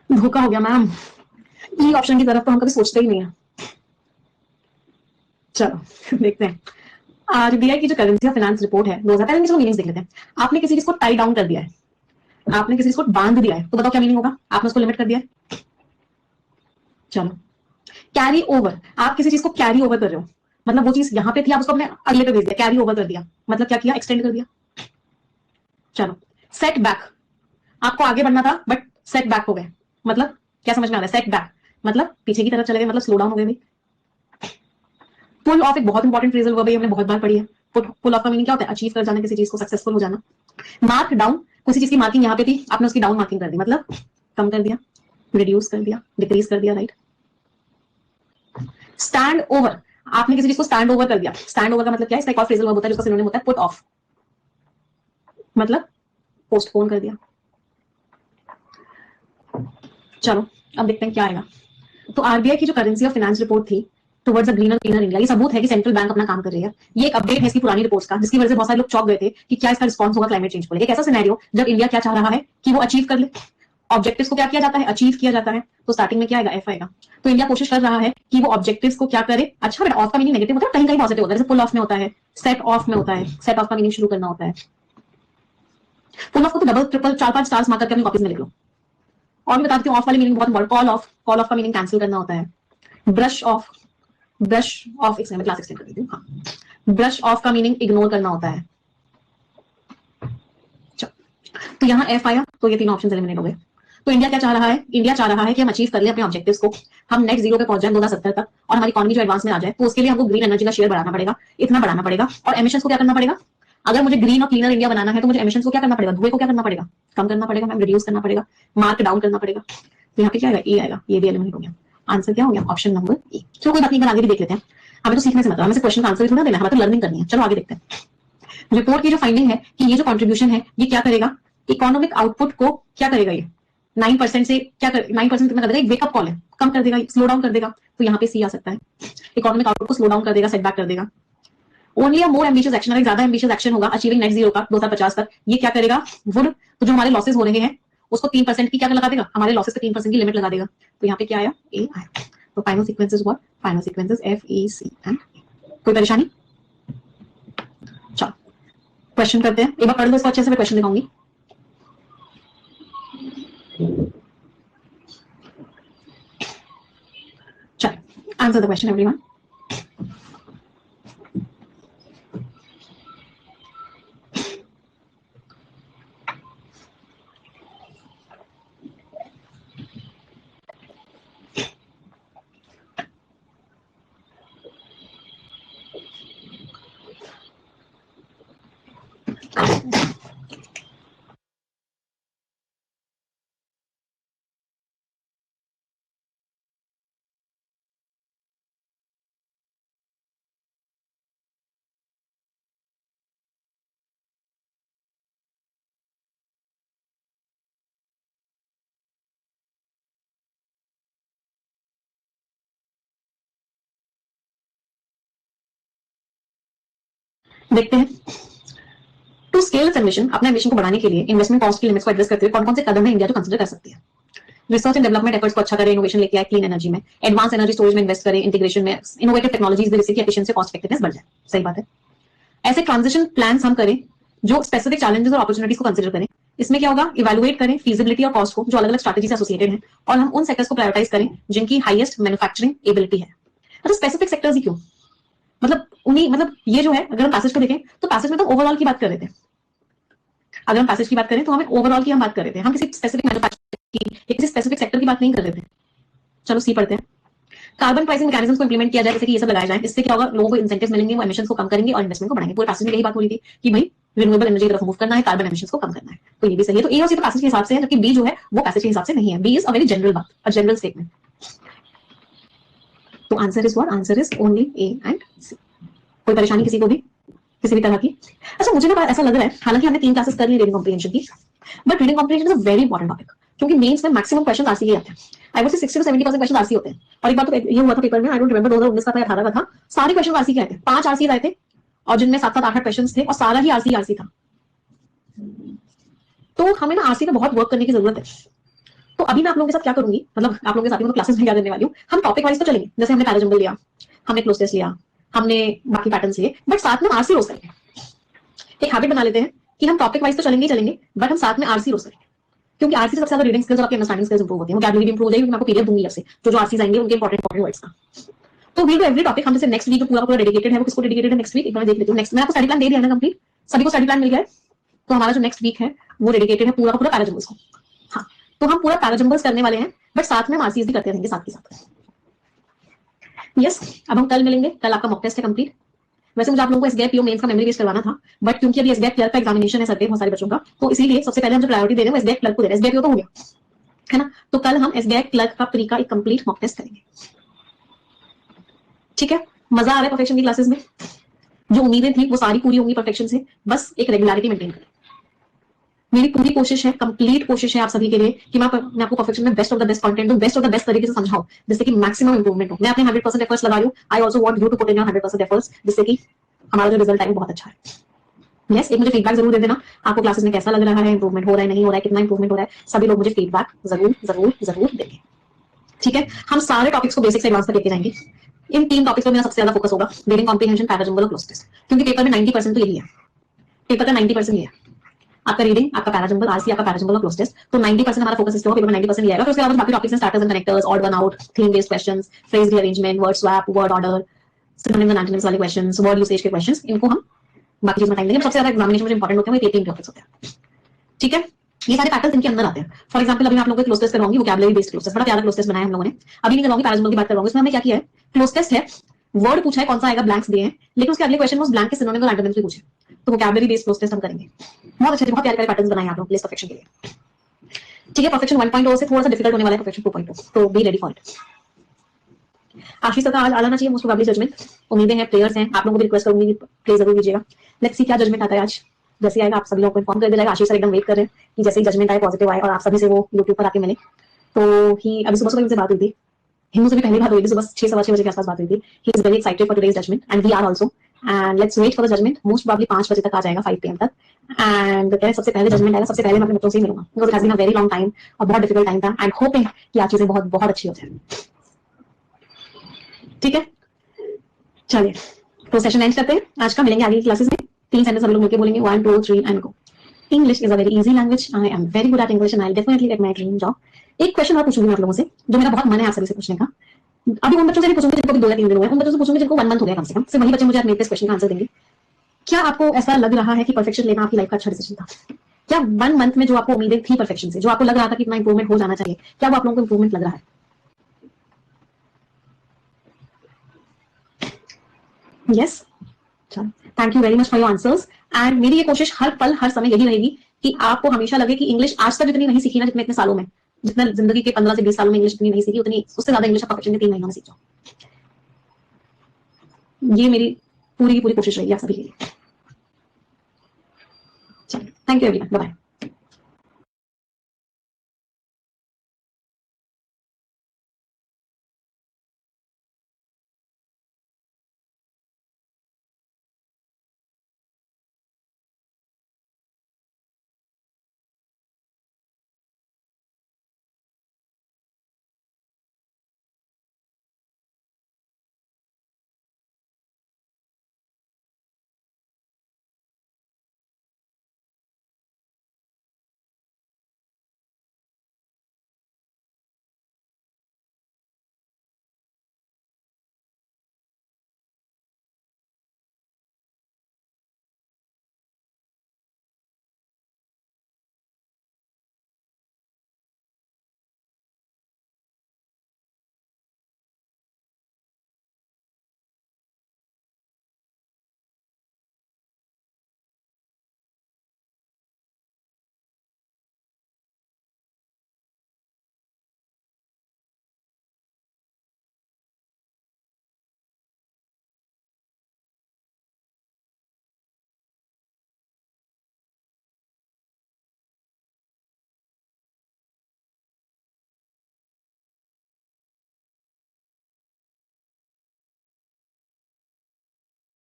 धोखा हो गया मैम, ई ऑप्शन की तरफ तो हम कभी सोचते ही नहीं है। चलो देखते हैं। आरबीआई की जो करेंसी ऑफ फाइनेंस रिपोर्ट है 2000, पहले मीनिंग्स देख लेते हैं। आपने किसी चीज को टाई डाउन कर दिया है, आपने किसी चीज को बांध दिया है, तो बताओ क्या मीनिंग होगा? आपने उसको लिमिट कर दिया है। चलो कैरी ओवर, आप किसी चीज को कैरी ओवर कर रहे हो, मतलब वो चीज यहां पे थी, आप उसको अपने अगले पे भेज दिया, कैरी ओवर कर दिया, मतलब क्या किया? एक्सटेंड कर दिया। चलो सेट बैक, आपको आगे बढ़ना था बट सेट बैक हो गए, मतलब क्या समझ में आ रहा है? सेट बैक मतलब पीछे की तरफ चले गए, मतलब स्लो डाउन हो गए। पुल ऑफ एक बहुत इंपॉर्टेंट फ्रेजल वर्ब है, हमने बहुत बार पढ़ी है। पुल ऑफ का मीनिंग क्या होता है? अचीव कर जाना, किसी चीज को सक्सेसफुल हो जाना। मार्क डाउन, किसी चीज की मार्किंग यहां पे थी, आपने उसकी डाउन मार्किंग कर दी, मतलब कम कर दिया, रिड्यूस कर दिया, डिक्रीज कर दिया, राइट। स्टैंड ओवर, आपने किसी चीज को स्टैंड ओवर कर दिया। स्टैंड ओवर का मतलब क्या है? इसका एक और फ्रेजल वर्ब होता है जिसका सिनोनिम होता है पुट ऑफ, मतलब पोस्टपोन कर दिया। चलो अब देखते हैं क्या आएगा। तो आरबीआई की जो करेंसी ऑफ फाइनेंस रिपोर्ट थी towards a greener cleaner India, ये सबूत है कि सेंट्रल बैंक अपना काम कर रही है। ये एक अपडेट है इसकी पुरानी रिपोर्ट्स का, जिसकी वजह से बहुत सारे लोग चौंक गए थे कि क्या इसका रिस्पॉन्स होगा क्लाइमेट चेंज को लेकर। एक ऐसा सिनेरियो जब इंडिया क्या चाह रहा है कि वो अचीव कर ले, ऑब्जेक्टिव्स को क्या किया जाता है? अचीव किया जाता है। तो स्टार्टिंग में क्या आएगा? एफ आएगा। तो इंडिया कोशिश कर रहा है कि वो ऑब्जेक्टिव्स को क्या करे। अच्छा बेटा, ऑफ का मीनिंग नेगेटिव होता है, कहीं कहीं पॉजिटिव होता है, जैसे पुल ऑफ में होता है, सेट ऑफ में होता है। सेट ऑफ का मीनिंग शुरू करना होता है, पुल ऑफ को तो डबल ट्रिपल 4-5 स्टार्स मार्क करके अपनी कॉपीज में लिख लो। और भी बता देती हूँ, ऑफ वाली मीनिंग बहुत important. Call of, call of का मीनिंग कैंसिल करना होता है। ब्रश ऑफ, ब्रश ऑफ एक क्लास एक्सटेंड कर देती हूँ। हाँ, ब्रश ऑफ का मीनिंग इग्नोर करना होता है। तो यहाँ एफ आया, तो ये तीन ऑप्शन एलिमिनेट हो गए। तो इंडिया क्या चाह रहा है? इंडिया चाह रहा है कि हम अचीव कर ले अपने ऑब्जेक्टिव्स को, हम नेट जीरो पे पहुंच जाए 2070 तक, और हमारी इकोनॉमी जो एडवांस में आ जाए। तो उसके लिए हमको ग्रीन एनर्जी का शेयर बढ़ाना पड़ेगा, इतना बढ़ाना पड़ेगा। और एमिशंस को क्या करना पड़ेगा? अगर मुझे ग्रीन और क्लीनर इंडिया बनाना है तो मुझे एमिशंस को क्या करना पड़ेगा? धुएं को क्या करना पड़ेगा? कम करना पड़ेगा, मैम, रिड्यूस करना पड़ेगा, मार्क डाउन करना पड़ेगा। तो यहाँ पे क्या आएगा? ए आएगा, ये भी एलिमिनेट हो गया। आंसर क्या हो गया? Option number A. चलो कोई बात नहीं, आगे भी देख लेते हैं। हमें तो सीखने से मतलब, हमें क्वेश्चन का आंसर भी थोड़ा देना है, हमें तो लर्निंग करनी है। चलो आगे देखते हैं। रिपोर्ट की जो फाइंडिंग है कि ये जो कंट्रीब्यूशन है ये क्या करेगा? इकोनॉमिक आउटपुट को क्या करेगा? ये 9% से क्या कर 9% कितना कर देगा? एक वेकअप कॉल है, कम कर देगा, स्लो डाउन कर देगा। तो यहाँ पे सी आ सकता है, इकोनॉमिक आउटपुट को स्लो डाउन कर देगा, सेटबैक कर देगा। ओनली अ मोर एम्बिशियस एक्शन, अगर ज्यादा एम्बिशियस एक्शन होगा अचीविंग नेट जीरो का 2050 तक, ये क्या करेगा? वुड, तो जो हमारे लॉसेस हो रहे हैं उसको 3% की क्या लगा देगा? हमारे लॉसेस पे 3% की लिमिट लगा देगा। तो यहाँ पे क्या आया? ए आया। तो final sequences what? Final sequences F E C and. कोई परेशानी? चलो क्वेश्चन करते हैं, एक बार पढ़ लो इसको अच्छे से, मैं क्वेश्चन दिखाऊंगी। चलो आंसर द क्वेश्चन एवरीवन। देखते हैं। टू स्केल इट्स एम्बिशन, अपने एम्बिशन को बढ़ाने के लिए इन्वेस्टमेंट कॉस्ट की लिमिट्स को एड्रेस करते हुए कौन कौन से कदम है इंडिया जो कंसिडर कर सकती है? रिसर्च एंड डेवलपमेंट एफर्ट्स को अच्छा करे, इनोवेशन लेके आए क्लीन एनर्जी में, एडवांस एनर्जी स्टोरेज में इन्वेस्ट करें, इंटीग्रेशन में, इनोवेटिव टेक्नोलॉजीज जिससे कि एफिशिएंसी कॉस्ट इफेक्टिवनेस बढ़ जाए। सही बात है। ऐसे ट्रांजिशन प्लान्स हम करें जो स्पेसिफिक चैलेंजेस और अपॉर्चुनिटीज को कंसिडर करें। इसमें क्या होगा? इवैल्यूएट करें फिजिबिलिटी और कॉस्ट को जो अलग अलग स्ट्रैटेजी से एसोसिएटेड है, और हम उन सेक्टर्स को प्रायोरिटाइज करें जिनकी हाईएस्ट मैन्युफैक्चरिंग एबिलिटी है। मतलब स्पेसिफिक सेक्टर्स ही क्यों? मतलब उन्हीं, मतलब ये जो है, अगर हम पैसेज को देखें तो पैसेज में तो ओवरऑल की बात कर रहे थे। अगर हम पैसेज की बात करें तो हमें ओवरऑल की हम बात कर रहे थे, हम किसी स्पेसिफिक मैन्युफैक्चरिंग की या किसी स्पेसिफिक सेक्टर की बात नहीं कर रहे थे। चलो सी पढ़ते हैं। कार्बन प्राइसिंग मैकेनिज्म को इंप्लीमेंट किया जाए, जैसे कि ये सब लगाया जाए, इससे क्या होगा? लोगों को इंसेंटिव्स मिलेंगे, वो एमिशंस को कम करेंगे और इन्वेस्टमेंट को बढ़ाएंगे। पूरे पैसेज में यही बात हो रही थी कि भाई रिन्यूएबल एनर्जी की तरफ मूव करना है, कार्बन एमिशंस को कम करना है। तो ये भी सही है। तो ए और सी तो पैसेज के हिसाब से है, जबकि बी जो है वो पैसेज के हिसाब से नहीं है। B is a very general बात, अ जनरल स्टेटमेंट। तो answer is what? Answer is only A and C. कोई परेशानी किसी को भी, किसी भी तरह की? अच्छा मुझे ना ऐसा लग रहा है, हालांकि हमने 3 क्लासेस कर ली रीडिंग कॉम्प्रिहेंशन की, but reading comprehension is a very important topic, क्योंकि मेंस में मैक्सिमम क्वेश्चन आरसी के आते हैं। I would say 60 to 70% question RC होते हैं। और एक बार तो ये हुआ था पेपर में, आई डोंट रिमेंबर 2019 का था या 18 का था, सारे क्वेश्चन आरसी के आए थे। 5 आरसी आए थे और जिनमें 7-7 8-8 क्वेश्चन थे और सारा ही आरसी आरसी था। तो हमें ना आरसी पे बहुत वर्क करने की जरूरत है। तो अभी मैं आप लोगों के साथ क्या करूंगी, मतलब आप लोगों के साथ ही क्लासेस में क्या करने वाली हूँ, हम टॉपिक वाइज तो चलेंगे। जैसे हमने पैराजंबल लिया, हमने क्लोज टेस्ट लिया, हमने बाकी पैटर्न्स लिए, बट साथ में आरसी रोज करेंगे। एक हैबिट बना लेते हैं कि हम टॉपिक वाइज तो चलेंगे चलेंगे, बट हम साथ में आरसी रोज करेंगे। क्योंकि आरसी से सबसे ज्यादा रीडिंग स्किल्स और आपकी अंडरस्टैंडिंग स्किल्स इंप्रूव होती है, वोकैबुलरी इंप्रूव हो जाएगी। मैं आपको पीडीएफ दूंगी आपसे, जो आरसी आएंगे उनके इंपॉर्टेंट वर्ड्स का। तो वील डू एवरी टॉपिक। हम जैसे नेक्स्ट वीक पूरा पूरा डेडिकेटेड है, वो किसको डेडिकेटेड है नेक्स्ट वीक एक बार देख लेते हैं। नेक्स्ट मैं आपको स्टडी प्लान दे दिया है ना कंप्लीट, सभी को स्टडी प्लान मिल गया है। तो हमारा जो नेक्स्ट वीक है वो डेडिकेटेड है पूरा पूरा पैराजंबल्स को। हाँ, तो हम पूरा पैराजंबल्स करने वाले हैं, बट साथ में आरसीएस भी करते रहेंगे साथ के साथ। यस, अब हम कल मिलेंगे। कल आपका मॉक टेस्ट है कंप्लीट। वैसे मुझे आप लोगों को एसबीआई पीओ मेंस का मेमोरी बेस करवाना था, बट क्योंकि अभी एसबीआई क्लर्क का एग्जामिनेशन है सर के बहुत सारे बच्चों का, तो इसीलिए सबसे पहले हम जो प्रायोरिटी दे रहे हैं वो एसबीआई क्लर्क को दे रहे हैं। एसबीआई पीओ तो हो गया है ना, तो कल हम एसबीआई क्लर्क का प्री का एक कंप्लीट मॉक टेस्ट करेंगे। ठीक है, मजा आ रहा है परफेक्शन की क्लासेस में? जो उम्मीदें थी वो सारी पूरी होंगी परफेक्शन से, बस एक रेगुलरिटी मेंटेन करें। मेरी पूरी कोशिश है, कंप्लीट कोशिश है आप सभी के लिए कि मैं आपको परफेक्शन में best of the best content दूं, बेस्ट ऑफ द बेस्ट तरीके से समझाऊं, जिससे कि मैक्सिमम इंप्रूवमेंट हो। मैं अपने 100% एफर्ट्स लगा रही हूं। I also want you to put in your 100% efforts, जिससे कि हमारा जो रिजल्ट है वो बहुत अच्छा है। यस, एक मुझे फीडबैक जरूर दे देना, आपको क्लासेस में कैसा लग रहा है, इंप्रूवमेंट हो रहा है नहीं हो रहा है, कितना इंप्रूवमेंट हो रहा है। सभी लोग मुझे फीडबैक जरूर जरूर जरूर देंगे। ठीक है, हम सारे टॉपिक्स को बेसिक से एडवांस तक लेके जाएंगे। इन 3 टॉपिक्स पर मेरा सबसे ज्यादा फोकस होगा, रीडिंग कॉम्प्रिहेंशन, पैराजंबल और क्लोज टेस्ट, क्योंकि पेपर में 90% तो यही है। पेपर का 90% ये है, आपका रीडिंग, आपका पैराजंबल, आरसी, आपका पैराजंबल और क्लोज टेस्ट। तो 90% हमारा फोकस इस पे होगा, पेपर में 90% ये आएगा। फिर उसके अलावा बाकी टॉपिक्स हैं, starters and connectors, odd one out, theme based questions, phrase rearrangement, word swap, word order, synonyms and antonyms वाले क्वेश्चंस, वर्ड यूसेज के क्वेश्चंस, इनको हम बाकी चीज में टाइम देंगे। सबसे ज्यादा एग्जामिनेशन में इंपॉर्टेंट होते हैं वो 3 टॉपिक्स होते हैं। ठीक है, ये सारे पैटर्न इनके अंदर आते हैं। फॉर एग्जांपल अभी मैं आप लोगों को क्लोज टेस्ट करवाऊंगी, वोकैबुलरी बेस्ड क्लोज टेस्ट, बड़ा प्यारा क्लोज टेस्ट बनाया हम लोगों ने। अभी नहीं करवाऊंगी, पैराजमल की बात करवाऊंगी। इसमें हमने क्या किया है, क्लोज टेस्ट है, वर्ड पूछा है, कौन सा आएगा, ब्लैंक्स दिए हैं, लेकिन उसके अगले क्वेश्चन में उस ब्लैंक के सिनोनिम और एंटोनिम्स भी पूछे। तो वोकैबुलरी बेस्ड क्लोज टेस्ट हम करेंगे। बहुत अच्छे बहुत प्यारे प्यारे पैटर्न बनाए आप लोग प्लेस परफेक्शन के लिए। ठीक है, परफेक्शन 1.0 से थोड़ा सा डिफिकल्ट होने वाला है परफेक्शन 2.0, तो be ready for it. Ashish sir का आज आना चाहिए, मोस्ट प्रोबेबली जजमेंट। उम्मीदें हैं, प्लेयर्स हैं, आप लोगों को भी रिक्वेस्ट करूंगी, प्ले जरूर कीजिएगा। लेट्स सी क्या जजमेंट आता है आज। जैसे आएगा आप सभी लोगों को इन्फॉर्म कर दिया जाएगा। आशीष सर एकदम वेट कर रहे हैं कि जैसे ही जजमेंट आए, पॉजिटिव आए और आप सभी से वो यूट्यूब पर आके मिले। तो ही अभी सुबह सुबह इनसे बात हुई थी, हिंदू से भी पहली बात हुई थी, सुबह 6 सवा 6 बजे के आसपास बात हुई थी। He is very excited for today's judgement and we are also. And let's wait for the judgement, most probably 5 बजे तक आ जाएगा, 5 PM तक। एंड कह रहे सबसे पहले जजमेंट आएगा, सबसे पहले मैं अपने बच्चों से ही मिलूंगा, because it has been a very long time और बहुत डिफिकल्ट टाइम था। एंड होपिंग कि आज चीजें बहुत बहुत अच्छी हो जाए। ठीक है, चलिए तो सेशन एंड करते हैं आज का। मिलेंगे आगे की क्लासेस में। 3 सेंटेंस हम लोग मिलकर बोलेंगे, 1 2 3 and go. English is a very easy language, I am very good at English and I definitely get my dream job. एक क्वेश्चन और पूछूंगी आप लोगों से, जो मेरा बहुत मन है आप सभी से पूछने का। अभी उन बच्चों से नहीं पूछूंगी जिनको भी 2 या 3 दिन हुए, उन बच्चों से पूछूंगी जिनको 1 मंथ हो गया कम से कम। सिर्फ वही बच्चे मुझे आज मेरे इस क्वेश्चन का आंसर देंगे। क्या आपको ऐसा लग रहा है कि परफेक्शन लेना आपकी लाइफ का अच्छा डिसीजन था? क्या 1 मंथ में जो आपको उम्मीदें थी परफेक्शन से, जो आपको लग रहा था कि इतना इंप्रूवमेंट हो जाना चाहिए, क्या वो आप लोगों को इंप्रूवमेंट लग रहा है? यस, चलो, thank you very much for your answers. And मेरी ये कोशिश हर पल हर समय यही रहेगी कि आपको हमेशा लगे कि इंग्लिश आज तक जितनी नहीं सीखी ना, जितने इतने सालों में, जितना जिंदगी के 15 से 20 सालों में इंग्लिश जितनी नहीं सीखी, उतनी उससे ज्यादा इंग्लिश परफेक्शन के 3 महीनों में सीख जाओ। ये मेरी पूरी की पूरी कोशिश रहेगी आप सभी के लिए। चलिए, thank you everyone, bye bye.